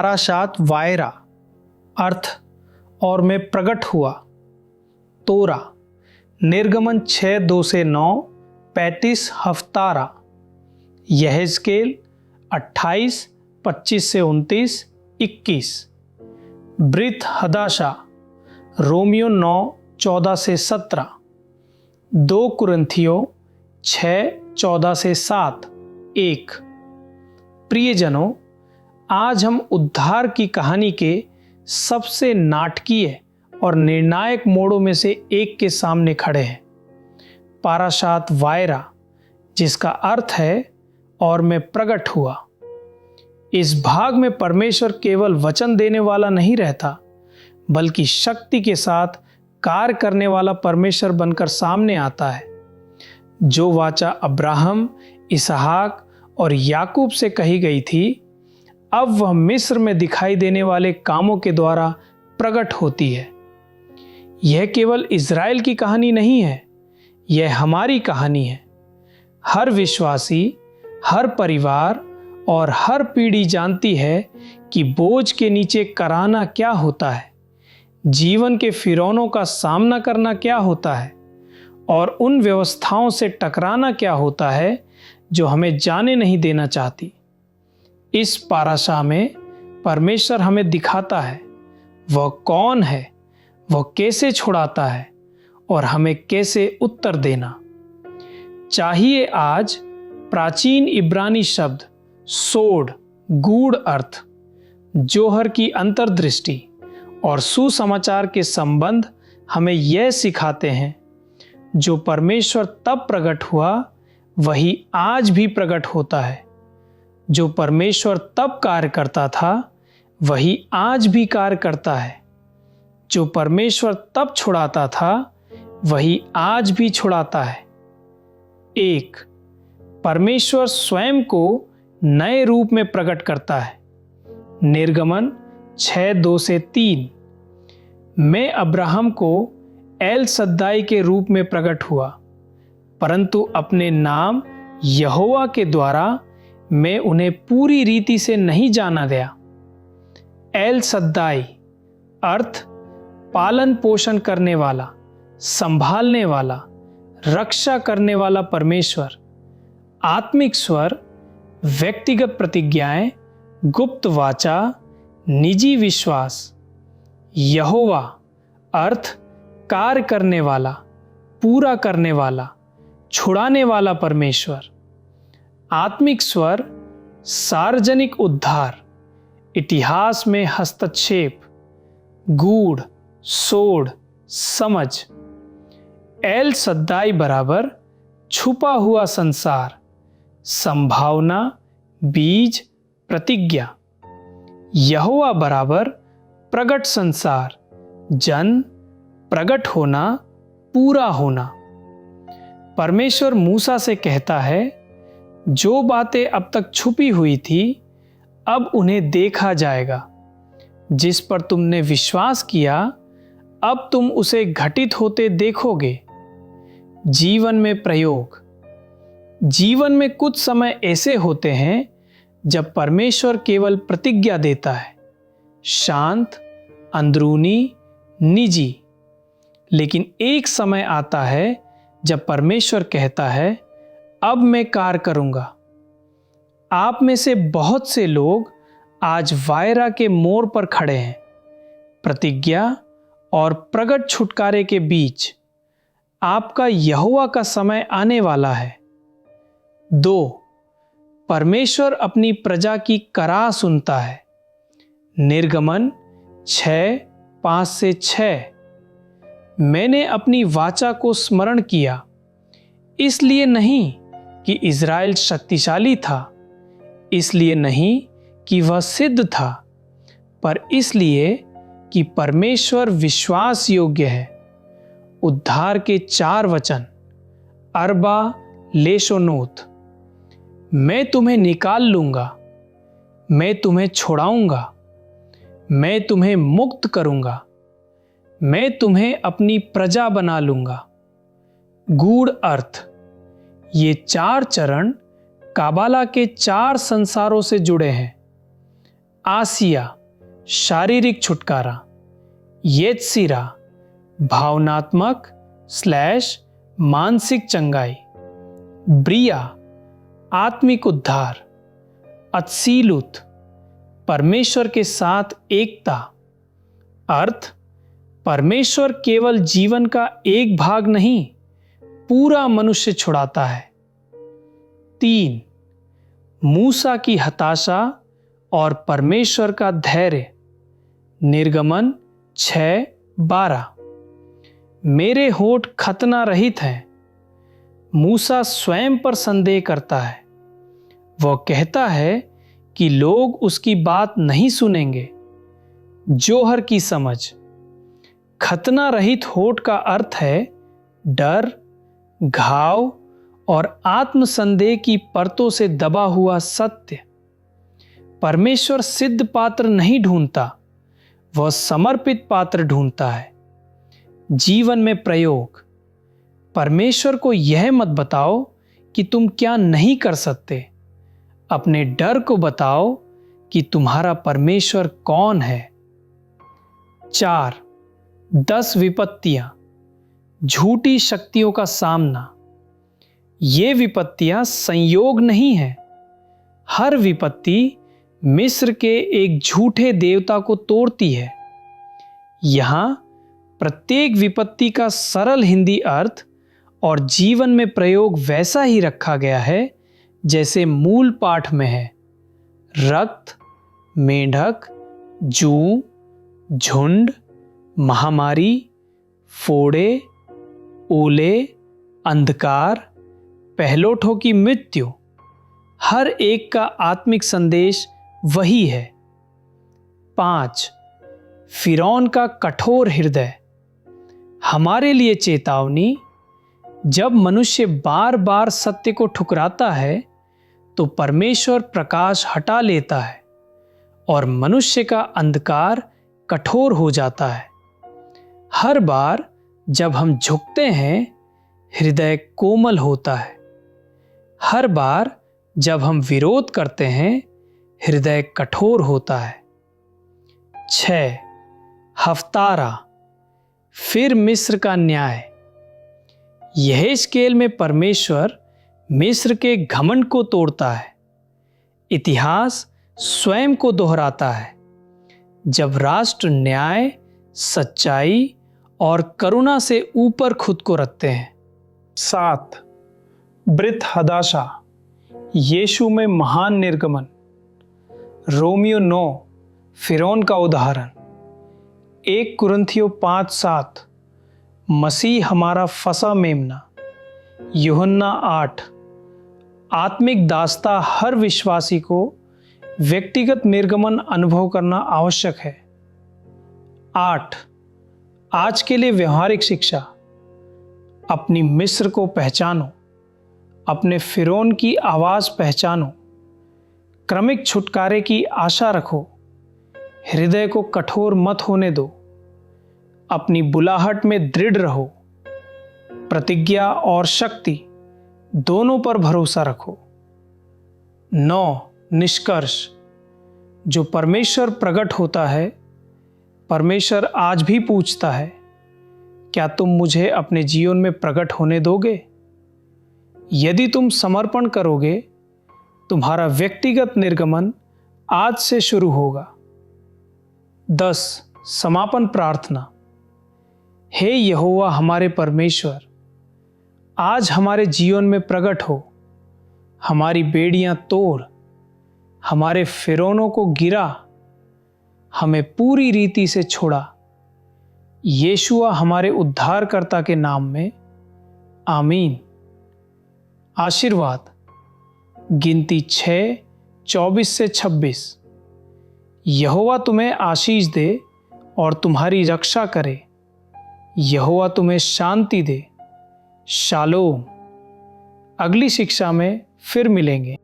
पाराशात वायरा, अर्थ और मैं प्रकट हुआ। तोरा, निर्गमन 6:2-9, 35 हफ्तारा। यहेजकेल 28:25-29, 21। ब्रित हदाशा, रोमियो 9:14-17। 2 कुरिन्थियों 6:14-7, 1। प्रियजनों, आज हम उद्धार की कहानी के सबसे नाटकीय और निर्णायक मोड़ों में से एक के सामने खड़े हैं। पाराशात वायरा, जिसका अर्थ है और मैं प्रकट हुआ। इस भाग में परमेश्वर केवल वचन देने वाला नहीं रहता, बल्कि शक्ति के साथ कार्य करने वाला परमेश्वर बनकर सामने आता है। जो वाचा अब्राहम, इसहाक और याकूब से कही गई थी, अब वह मिस्र में दिखाई देने वाले कामों के द्वारा प्रकट होती है। यह केवल इज़राइल की कहानी नहीं है, यह हमारी कहानी है। हर विश्वासी, हर परिवार और हर पीढ़ी जानती है कि बोझ के नीचे कराहना क्या होता है, जीवन के फिरौनों का सामना करना क्या होता है और उन व्यवस्थाओं से टकराना क्या होता है जो हमें जाने नहीं देना चाहती। इस पाराशा में परमेश्वर हमें दिखाता है वह कौन है, वह कैसे छुड़ाता है और हमें कैसे उत्तर देना चाहिए। आज प्राचीन इब्रानी शब्द सोड, गूढ़ अर्थ, जोहर की अंतर्दृष्टि और सुसमाचार के संबंध हमें यह सिखाते हैं, जो परमेश्वर तब प्रकट हुआ वही आज भी प्रकट होता है। जो परमेश्वर तब कार्य करता था वही आज भी कार्य करता है। जो परमेश्वर तब छुड़ाता था वही आज भी छुड़ाता है। 1, परमेश्वर स्वयं को नए रूप में प्रकट करता है। निर्गमन 6:2-3। मैं अब्राहम को एल सद्दाई के रूप में प्रकट हुआ, परंतु अपने नाम यहोवा के द्वारा मैं उन्हें पूरी रीति से नहीं जाना गया। एल सद्दाई अर्थ पालन पोषण करने वाला, संभालने वाला, रक्षा करने वाला परमेश्वर। आत्मिक स्वर, व्यक्तिगत प्रतिज्ञाएं, गुप्त वाचा, निजी विश्वास। यहोवा अर्थ कार्य करने वाला, पूरा करने वाला, छुड़ाने वाला परमेश्वर। आत्मिक स्वर, सार्वजनिक उद्धार, इतिहास में हस्तक्षेप, गूढ़, सोड, समझ। एल सद्दाई बराबर छुपा हुआ संसार, संभावना, बीज, प्रतिज्ञा। यहोवा बराबर प्रगट संसार, जन, प्रगट होना, पूरा होना। परमेश्वर मूसा से कहता है, जो बातें अब तक छुपी हुई थी अब उन्हें देखा जाएगा। जिस पर तुमने विश्वास किया अब तुम उसे घटित होते देखोगे। जीवन में प्रयोग। जीवन में कुछ समय ऐसे होते हैं जब परमेश्वर केवल प्रतिज्ञा देता है, शांत, अंदरूनी, निजी। लेकिन एक समय आता है जब परमेश्वर कहता है, अब मैं कार्य करूंगा। आप में से बहुत से लोग आज वायरा के मोड़ पर खड़े हैं, प्रतिज्ञा और प्रगट छुटकारे के बीच। आपका यहोवा का समय आने वाला है। 2, परमेश्वर अपनी प्रजा की कराह सुनता है। निर्गमन 6:5-6। मैंने अपनी वाचा को स्मरण किया, इसलिए नहीं कि इज़राइल शक्तिशाली था, इसलिए नहीं कि वह सिद्ध था, पर इसलिए कि परमेश्वर विश्वास योग्य है। उद्धार के 4 वचन, अरबा लेशोनोत। मैं तुम्हें निकाल लूंगा, मैं तुम्हें छुड़ाऊंगा, मैं तुम्हें मुक्त करूंगा, मैं तुम्हें अपनी प्रजा बना लूंगा। गूढ़ अर्थ। ये 4 चरण काबाला के 4 संसारों से जुड़े हैं। आसिया शारीरिक छुटकारा, येत्सिरा भावनात्मक / मानसिक चंगाई, ब्रिया आत्मिक उद्धार, अत्सीलुत परमेश्वर के साथ एकता। अर्थ, परमेश्वर केवल जीवन का एक भाग नहीं, पूरा मनुष्य छुड़ाता है। 3. मूसा की हताशा और परमेश्वर का धैर्य, निर्गमन 6:12। मेरे होठ खतना रहित हैं। मूसा स्वयं पर संदेह करता है। वह कहता है कि लोग उसकी बात नहीं सुनेंगे। जोहर की समझ, खतना रहित होठ का अर्थ है डर, घाव और आत्मसंदेह की परतों से दबा हुआ सत्य। परमेश्वर सिद्ध पात्र नहीं ढूंढता, वह समर्पित पात्र ढूंढता है। जीवन में प्रयोग, परमेश्वर को यह मत बताओ कि तुम क्या नहीं कर सकते। अपने डर को बताओ कि तुम्हारा परमेश्वर कौन है। 4. 10 विपत्तियां, झूठी शक्तियों का सामना। ये विपत्तियां संयोग नहीं है। हर विपत्ति मिस्र के एक झूठे देवता को तोड़ती है। यहां प्रत्येक विपत्ति का सरल हिंदी अर्थ और जीवन में प्रयोग वैसा ही रखा गया है जैसे मूल पाठ में है। रक्त, मेंढक, जूं, झुंड, महामारी, फोड़े, ओले, अंधकार, पहलोठों की मृत्यु, हर एक का आत्मिक संदेश वही है। 5. फिरौन का कठोर हृदय, हमारे लिए चेतावनी। जब मनुष्य बार बार सत्य को ठुकराता है तो परमेश्वर प्रकाश हटा लेता है और मनुष्य का अंधकार कठोर हो जाता है। हर बार जब हम झुकते हैं, हृदय कोमल होता है। हर बार जब हम विरोध करते हैं, हृदय कठोर होता है। 6. हफ्तारा, फिर मिस्र का न्याय। यहेजकेल में परमेश्वर मिस्र के घमंड को तोड़ता है। इतिहास स्वयं को दोहराता है जब राष्ट्र न्याय, सच्चाई और करुणा से ऊपर खुद को रखते हैं। 7. ब्रित हदाशा, यीशु में महान निर्गमन। रोमियो 9 फिरौन का उदाहरण। 1 कुरिन्थियों 5:7 मसीह हमारा फसा मेमना। यूहन्ना 8 आत्मिक दास्ता हर विश्वासी को व्यक्तिगत निर्गमन अनुभव करना आवश्यक है। 8. आज के लिए व्यवहारिक शिक्षा, अपनी मिस्र को पहचानो, अपने फिरौन की आवाज़ पहचानो, क्रमिक छुटकारे की आशा रखो, हृदय को कठोर मत होने दो, अपनी बुलाहट में दृढ़ रहो, प्रतिज्ञा और शक्ति दोनों पर भरोसा रखो। 9. निष्कर्ष, जो परमेश्वर प्रकट होता है, परमेश्वर आज भी पूछता है, क्या तुम मुझे अपने जीवन में प्रकट होने दोगे? यदि तुम समर्पण करोगे, तुम्हारा व्यक्तिगत निर्गमन आज से शुरू होगा। 10. समापन प्रार्थना। हे यहोवा हमारे परमेश्वर, आज हमारे जीवन में प्रकट हो, हमारी बेड़ियां तोड़, हमारे फिरौनों को गिरा, हमें पूरी रीति से छोड़ा। यीशुआ हमारे उद्धारकर्ता के नाम में, आमीन। आशीर्वाद। गिनती 6:24-26। यहोवा तुम्हें आशीष दे और तुम्हारी रक्षा करे। यहोवा तुम्हें शांति दे। शालोम। अगली शिक्षा में फिर मिलेंगे।